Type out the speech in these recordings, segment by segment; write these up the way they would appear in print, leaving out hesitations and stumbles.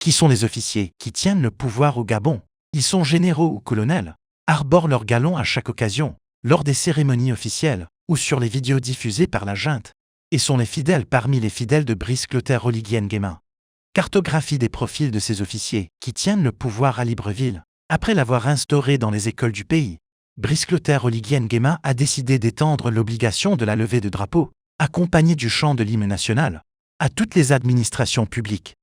Qui sont les officiers qui tiennent le pouvoir au Gabon? Ils sont généraux ou colonels, arborent leur galon à chaque occasion, lors des cérémonies officielles ou sur les vidéos diffusées par la junte, et sont les fidèles parmi les fidèles de Brice Clotaire Oligui Nguema. Cartographie des profils de ces officiers qui tiennent le pouvoir à Libreville. Après l'avoir instauré dans les écoles du pays, Brice Clotaire Oligui Nguema a décidé d'étendre l'obligation de la levée de drapeau, accompagnée du chant de l'hymne national, à toutes les administrations publiques.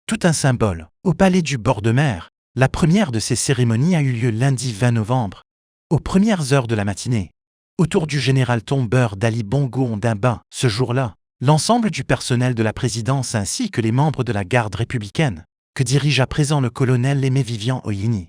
Tout un symbole. Au palais du bord de mer, la première de ces cérémonies a eu lieu lundi 20 novembre, aux premières heures de la matinée. Autour du général tombeur d'Ali Bongo Ondimba, ce jour-là, l'ensemble du personnel de la présidence ainsi que les membres de la garde républicaine, que dirige à présent le colonel Aimé Vivian Oyini.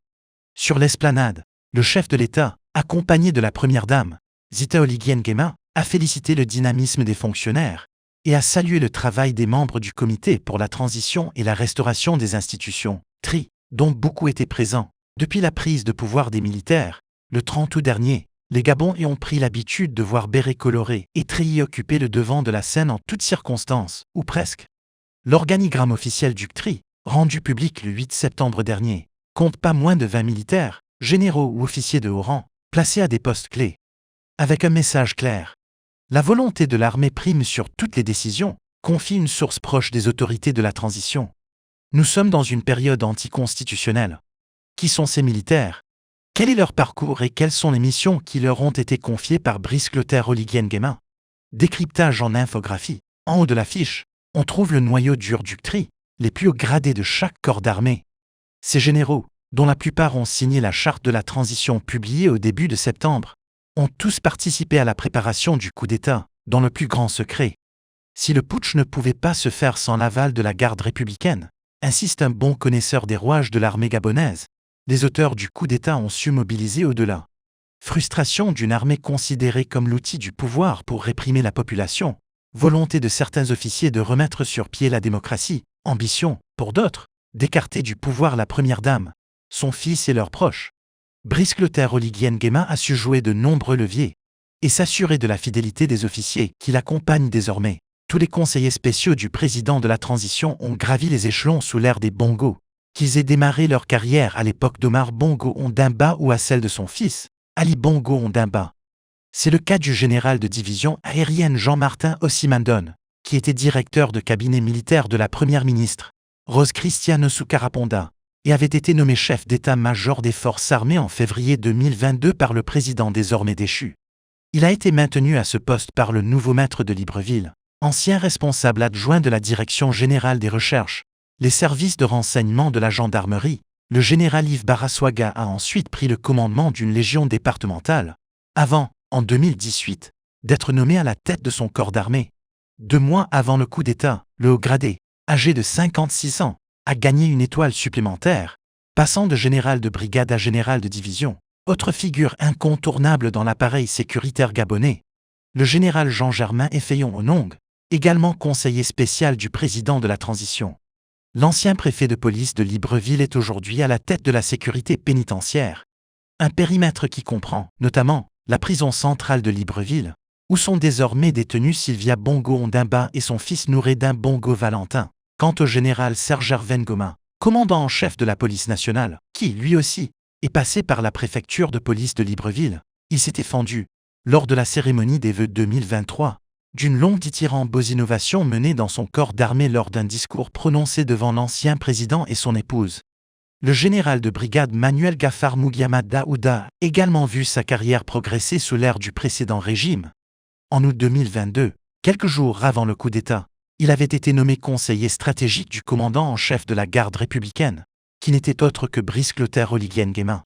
Sur l'esplanade, le chef de l'État, accompagné de la première dame, Zita Oligui Nguema, a félicité le dynamisme des fonctionnaires et a salué le travail des membres du comité pour la transition et la restauration des institutions, TRI, dont beaucoup étaient présents. Depuis la prise de pouvoir des militaires, le 30 août dernier, les Gabons ont pris l'habitude de voir bérets colorés et treillis occuper le devant de la scène en toutes circonstances, ou presque. L'organigramme officiel du TRI, rendu public le 8 septembre dernier, compte pas moins de 20 militaires, généraux ou officiers de haut rang, placés à des postes clés. Avec un message clair. La volonté de l'armée prime sur toutes les décisions, confie une source proche des autorités de la transition. Nous sommes dans une période anticonstitutionnelle. Qui sont ces militaires? Quel est leur parcours et quelles sont les missions qui leur ont été confiées par Brice Clotaire Oligui Nguema? Décryptage en infographie. En haut de l'affiche, on trouve le noyau dur du TRI, les plus hauts gradés de chaque corps d'armée. Ces généraux, dont la plupart ont signé la charte de la transition publiée au début de septembre, ont tous participé à la préparation du coup d'État, dans le plus grand secret. Si le putsch ne pouvait pas se faire sans l'aval de la garde républicaine, insiste un bon connaisseur des rouages de l'armée gabonaise, les auteurs du coup d'État ont su mobiliser au-delà. Frustration d'une armée considérée comme l'outil du pouvoir pour réprimer la population, volonté de certains officiers de remettre sur pied la démocratie, ambition, pour d'autres, d'écarter du pouvoir la première dame, son fils et leurs proches. Brice Clotaire Oligui Nguema a su jouer de nombreux leviers et s'assurer de la fidélité des officiers qui l'accompagnent désormais. Tous les conseillers spéciaux du président de la transition ont gravi les échelons sous l'ère des Bongo, qu'ils aient démarré leur carrière à l'époque d'Omar Bongo Ondimba ou à celle de son fils, Ali Bongo Ondimba. C'est le cas du général de division aérienne Jean-Martin Ossimandone, qui était directeur de cabinet militaire de la première ministre, Rose Christiane Soukaraponda, et avait été nommé chef d'état-major des forces armées en février 2022 par le président désormais déchu. Il a été maintenu à ce poste par le nouveau maître de Libreville, ancien responsable adjoint de la Direction générale des recherches, les services de renseignement de la gendarmerie. Le général Yves Baraswaga a ensuite pris le commandement d'une légion départementale, avant, en 2018, d'être nommé à la tête de son corps d'armée. 2 mois avant le coup d'État, le haut gradé, âgé de 56 ans, a gagné une étoile supplémentaire, passant de général de brigade à général de division. Autre figure incontournable dans l'appareil sécuritaire gabonais, le général Jean-Germain Effayon-Onong, également conseiller spécial du président de la transition. L'ancien préfet de police de Libreville est aujourd'hui à la tête de la sécurité pénitentiaire. Un périmètre qui comprend, notamment, la prison centrale de Libreville, où sont désormais détenus Sylvia Bongo Ondimba et son fils Noureddin Bongo Valentin. Quant au général Serge Hervé Ngoma, commandant en chef de la police nationale, qui, lui aussi, est passé par la préfecture de police de Libreville, il s'était fendu, lors de la cérémonie des vœux 2023, d'une longue dithyrambe aux innovations menées dans son corps d'armée lors d'un discours prononcé devant l'ancien président et son épouse. Le général de brigade Manuel Gafar Mugiama Daouda a également vu sa carrière progresser sous l'ère du précédent régime. En août 2022, quelques jours avant le coup d'État, il avait été nommé conseiller stratégique du commandant en chef de la garde républicaine, qui n'était autre que Brice Clotaire Oligui Nguema.